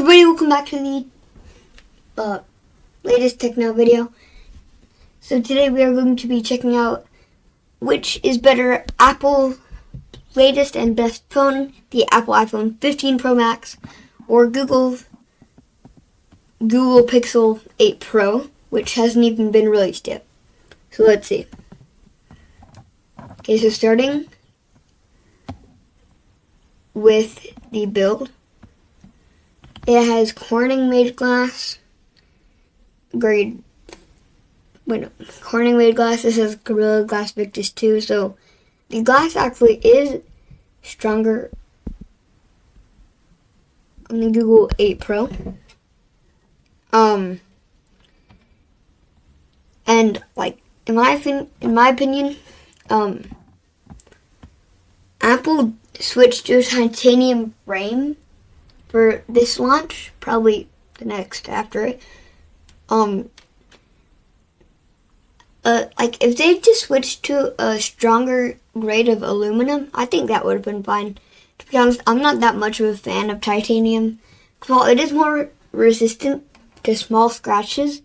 everybody, welcome back to the latest Techno video. So today we are going to be checking out which is better, Apple's latest and best phone, the Apple iPhone 15 Pro Max, or Google Pixel 8 Pro, which hasn't even been released yet. So let's see. Okay, so starting with the build. It has Corning made glass, Corning made glass. This has Gorilla Glass Victus 2, so the glass actually is stronger on the Google 8 Pro. And like in my opinion, Apple switched to a titanium frame for this launch, probably the next after it. Like if they just switched to a stronger grade of aluminum, I think that would have been fine. To be honest, I'm not that much of a fan of titanium. While it is more resistant to small scratches,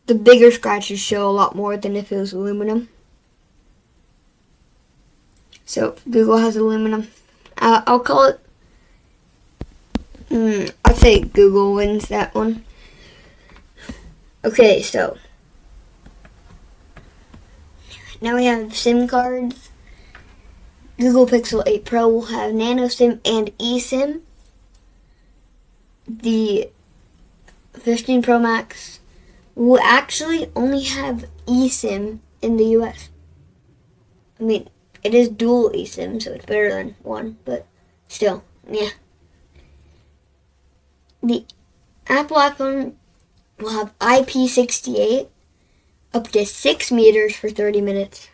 the bigger scratches show a lot more than if it was aluminum. So Google has aluminum. I'll call it. I'd say Google wins that one. Okay, so now we have SIM cards. Google Pixel 8 Pro will have Nano SIM and eSIM. The 15 Pro Max will actually only have eSIM in the US. I mean, it is dual eSIM, so it's better than one, but still, yeah. The Apple iPhone will have IP68 up to 6 meters for 30 minutes.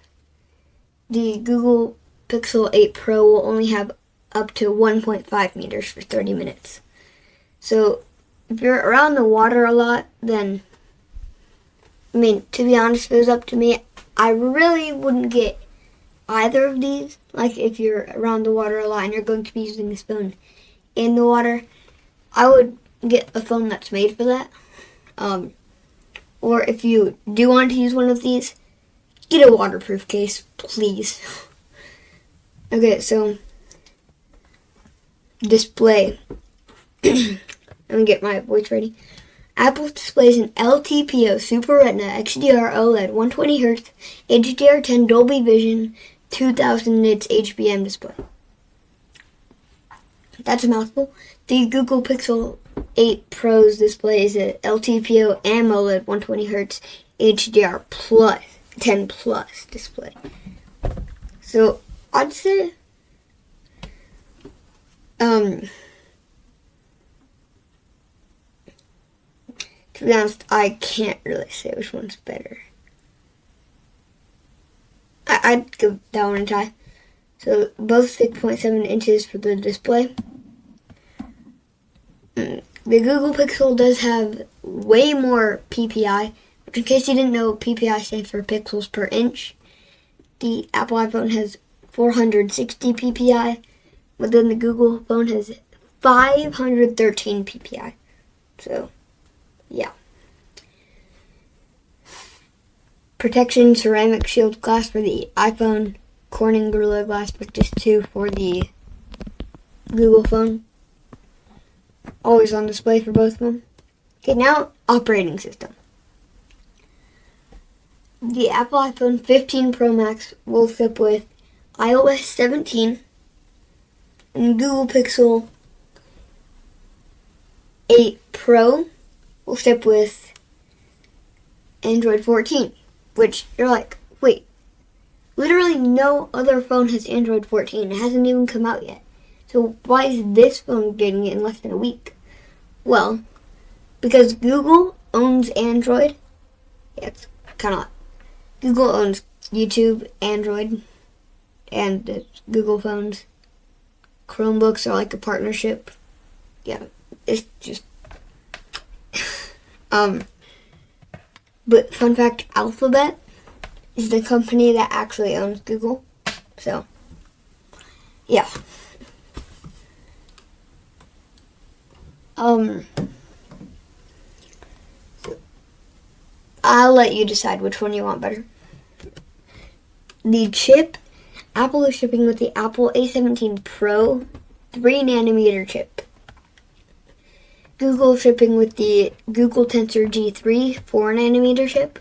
The Google Pixel 8 Pro will only have up to 1.5 meters for 30 minutes. So if you're around the water a lot, then, I mean, to be honest, if it was up to me, I really wouldn't get either of these. Like if you're around the water a lot and you're going to be using this phone in the water, I would get a phone that's made for that. Or if you do want to use one of these, get a waterproof case, please. Okay, so display. Let me get my voice ready. Apple displays an LTPO Super Retina XDR OLED 120Hz HDR10 Dolby Vision 2000 nits HBM display. That's a mouthful. The Google Pixel 8 Pro's display is a LTPO AMOLED 120Hz HDR plus 10 plus display. So I'd say to be honest, I can't really say which one's better. I'd give that one a tie. So both 6.7 inches for the display. The Google Pixel does have way more PPI, which in case you didn't know, PPI stands for pixels per inch. The Apple iPhone has 460 PPI, but then the Google phone has 513 PPI. So, yeah. Protection ceramic shield glass for the iPhone, Corning Gorilla Glass Victus 2 for the Google phone. Always on display for both of them. Okay, now operating system. The Apple iPhone 15 Pro Max will ship with iOS 17 and Google Pixel 8 Pro will ship with Android 14, which you're like, wait, literally no other phone has Android 14. It hasn't even come out yet. So why is this phone getting it in less than a week? Well, because Google owns Android. Yeah, it's kind of like Google owns YouTube, Android, and the Google phones. Chromebooks are like a partnership. Yeah, it's just... But fun fact, Alphabet is the company that actually owns Google. So, yeah. Um, I'll let you decide which one you want better. The chip, Apple is shipping with the Apple A17 Pro 3nm chip. Google shipping with the Google Tensor G3 4nm chip.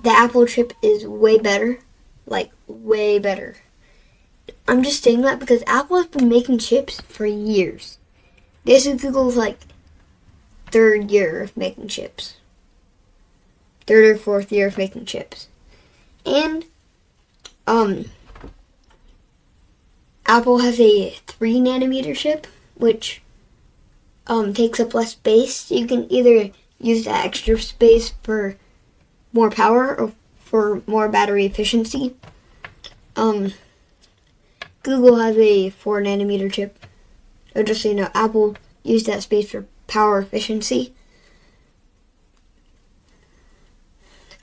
The Apple chip is way better, like way better. I'm just saying that because Apple has been making chips for years. This is Google's like third year of making chips. Third or fourth year of making chips. And Apple has a 3nm chip, which takes up less space. You can either use that extra space for more power or for more battery efficiency. Google has a 4nm chip. So just so you know, Apple used that space for power efficiency.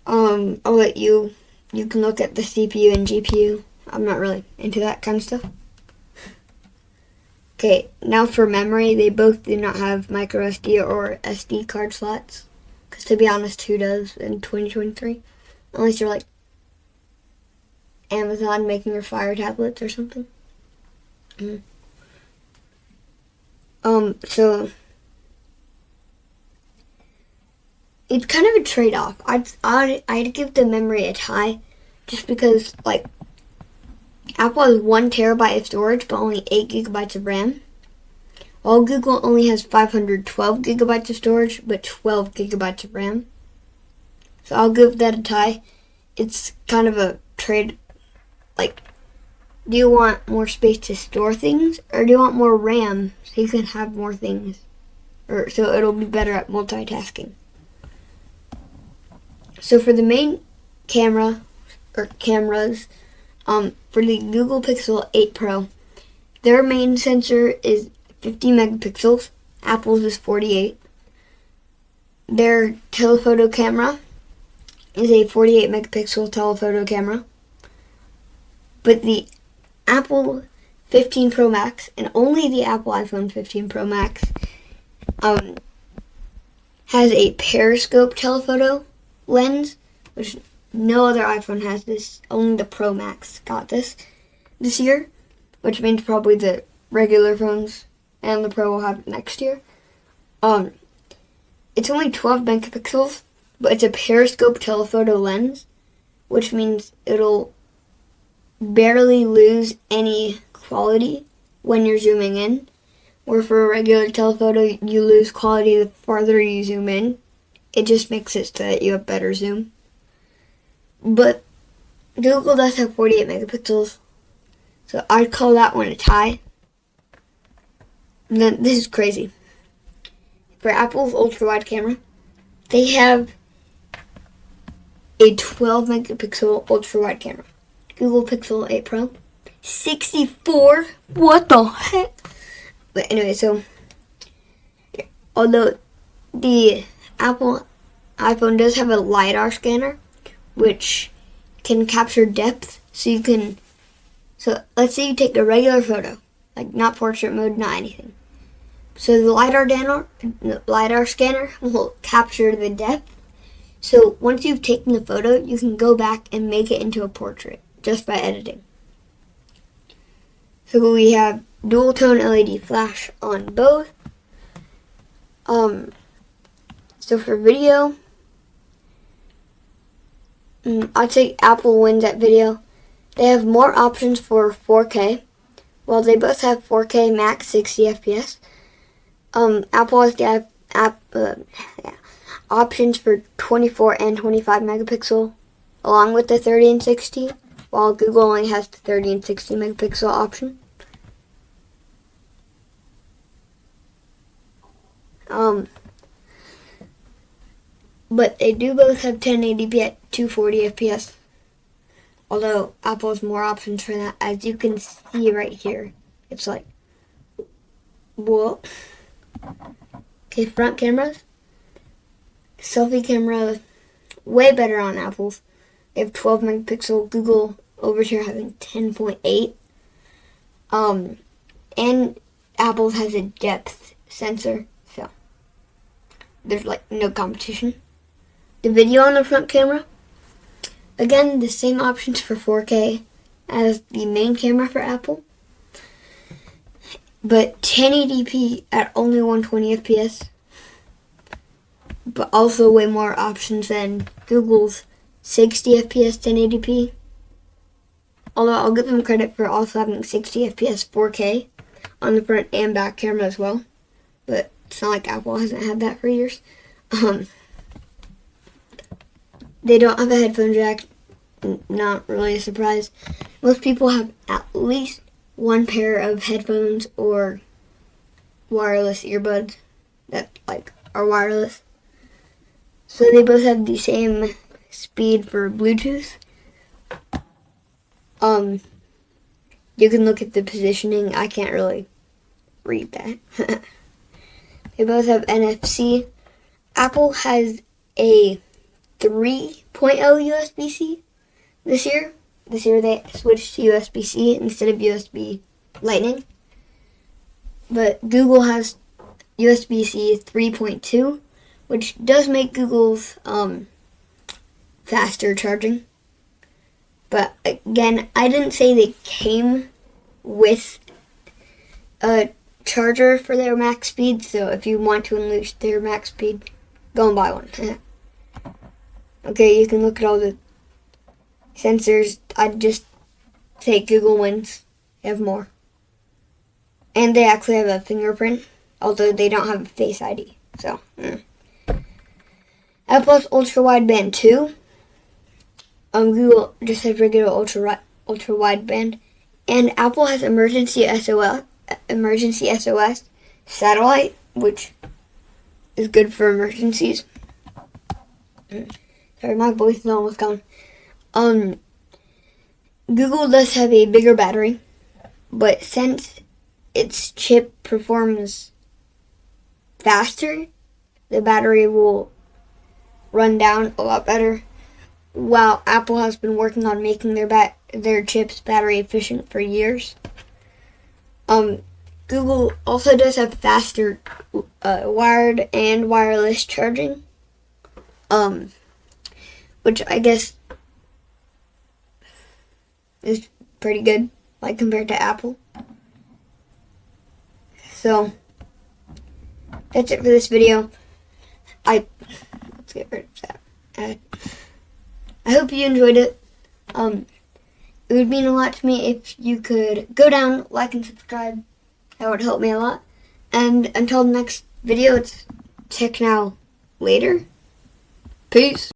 I'll let you can look at the CPU and GPU. I'm not really into that kind of stuff. Okay, now for memory, they both do not have micro SD or SD card slots. Because to be honest, who does in 2023? Unless you're like Amazon making your Fire tablets or something. So it's kind of a trade-off. I'd give the memory a tie, just because like Apple has 1 terabyte of storage, but only 8 gigabytes of RAM. While Google only has 512 gigabytes of storage, but 12 gigabytes of RAM. So I'll give that a tie. It's kind of a trade, like, do you want more space to store things, or do you want more RAM so you can have more things? Or so it'll be better at multitasking. So for the main camera, or cameras, for the Google Pixel 8 Pro, their main sensor is 50 megapixels. Apple's is 48. Their telephoto camera is a 48 megapixel telephoto camera. But the Apple 15 Pro Max, and only the Apple iPhone 15 Pro Max, has a periscope telephoto lens, which no other iPhone has this. Only the Pro Max got this year, which means probably the regular phones and the Pro will have it next year. It's only 12 megapixels, but it's a periscope telephoto lens, which means it'll barely lose any quality when you're zooming in. Where for a regular telephoto, you lose quality the farther you zoom in. It just makes it so that you have better zoom. But Google does have 48 megapixels, so I'd call that one a tie. And then this is crazy. For Apple's ultra-wide camera, they have a 12 megapixel ultra-wide camera. Google Pixel 8 Pro, 64. What the heck? But anyway, so although the Apple iPhone does have a LiDAR scanner, which can capture depth, so let's say you take a regular photo, like not portrait mode, not anything. So the LiDAR scanner will capture the depth. So once you've taken the photo, you can go back and make it into a portrait just by editing. So we have dual tone LED flash on both. So for video, I'd say Apple wins at video. They have more options for 4K. While they both have 4K max 60 FPS. Apple has the options for 24 and 25 megapixel, along with the 30 and 60, while Google only has the 30 and 60 megapixel option. But they do both have 1080p at 240 FPS. Although Apple has more options for that, as you can see right here. It's like, whoa. Okay, front cameras. Selfie camera, way better on Apple's. They have 12 megapixel. Google over here having 10.8. And Apple's has a depth sensor, so there's like no competition. The video on the front camera, again, the same options for 4K as the main camera for Apple, but 1080p at only 120 FPS, but also way more options than Google's 60 FPS 1080p. Although I'll give them credit for also having 60 FPS 4K on the front and back camera as well, but it's not like Apple hasn't had that for years. They don't have a headphone jack. Not really a surprise. Most people have at least one pair of headphones or wireless earbuds that like are wireless. So they both have the same speed for Bluetooth. You can look at the positioning. I can't really read that. They both have NFC. Apple has a 3.0 USB-C this year. This year they switched to USB-C instead of USB Lightning. But Google has USB-C 3.2, which does make Google's faster charging. But again, I didn't say they came with a charger for their max speed, so if you want to unleash their max speed, go and buy one. Okay, you can look at all the sensors. I'd just say Google wins. They have more. And they actually have a fingerprint, although they don't have a Face ID. So, Apple has ultra wideband too. Google just has regular ultra wideband, and Apple has emergency SOS satellite, which is good for emergencies. Sorry, my voice is almost gone. Google does have a bigger battery, but since its chip performs faster, the battery will run down a lot better. While Apple has been working on making their chips battery efficient for years. Google also does have faster wired and wireless charging, which I guess is pretty good, like compared to Apple. So that's it for this video. Let's get rid of that. I hope you enjoyed it. It would mean a lot to me if you could go down, like, and subscribe. That would help me a lot. And until the next video, it's Tech Now Later. Peace.